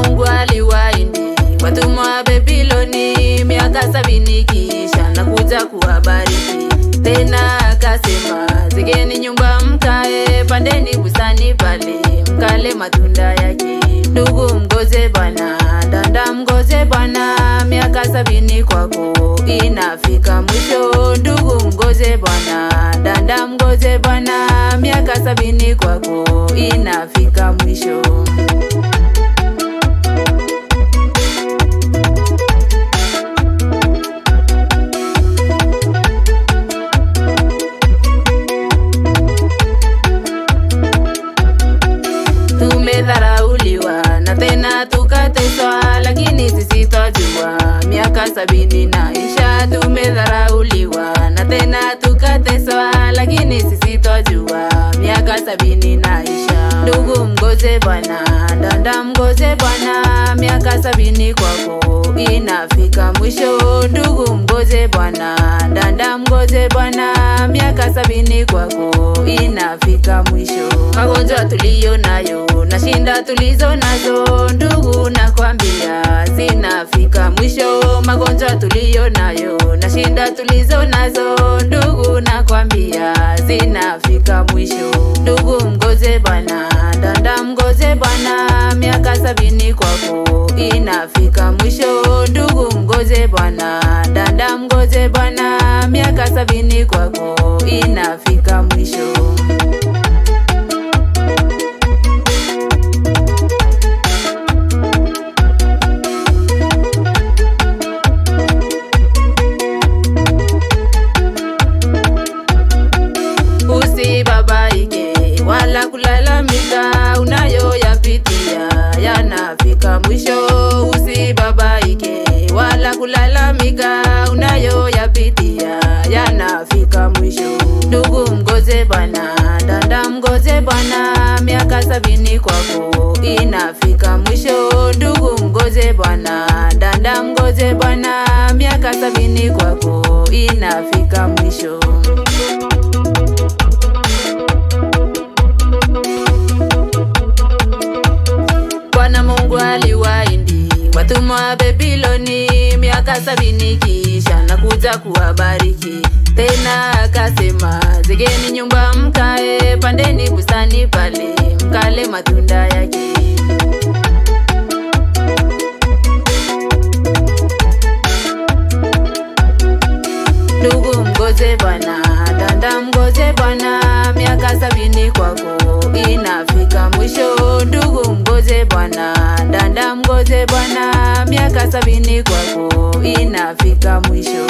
Mungu aliwaahidi watumwa wa Babiloni miaka 70 kisha nakuja kuwabariki. Tena akasema zigeni nyumba mkae, pandeni bustani pale mkale matunda yake. Ndugu mgoze Bwana, dada mgoze Bwana, miaka 70 kwako inafika mwisho. Ndugu mgoze Bwana, dada mgoze Bwana, miaka 70 kwako inafika mwisho. Tumedharauliwa na tena tukateswa, lakini sisi twajua miaka 70 inaisha. Tumedharauliwa na tena tukateswa, lakini sisi twajua miaka 70 inaisha. Ndugu mgoze Bwana, dada mgoze Bwana, miaka 70 kwako inafika mwisho. Ndugu mgoze Bwana, dada mgoze Bwana, miaka 70 kwako inafika mwisho. Magonjwa tuliyo nayo na shinda tulizo nazo, ndugu nakwambia zinafika mwisho. Magonjwa tuliyo nayo na shinda tulizo nazo, ndugu nakwambia zinafika mwisho. Ndugu mgoze Bwana, dada mgoze Bwana, miaka 70 kwako inafika mwisho. Ndugu mgoze Bwana, dada mgoze Bwana, miaka 70 kwako inafika mwisho. Usibabaike wala kulalamika, unayoyapitia yanafika mwisho. Usibabaike wala kulalamika, unayoyapitia yanafika mwisho. Ndugu mgoze Bwana, dada mgoze Bwana, miaka 70 kwako inafika mwisho. Ndugu mgoze Bwana, dada mgoze Bwana, miaka 70 kwako inafika mwisho. Bwana Mungu aliwaahidi watumwa wa Babiloni miaka 70 kisha nakuja kuwabariki. Tena akasema zigeni nyumba mkae, pandeni bustani pale mkale matunda yake. Ndugu mgoze Bwana, dada mgoze Bwana, miaka 70 kwako inafika mwisho. Ndugu mgoze Bwana, dada mgoze Bwana, miaka 70 kwako inafika mwisho.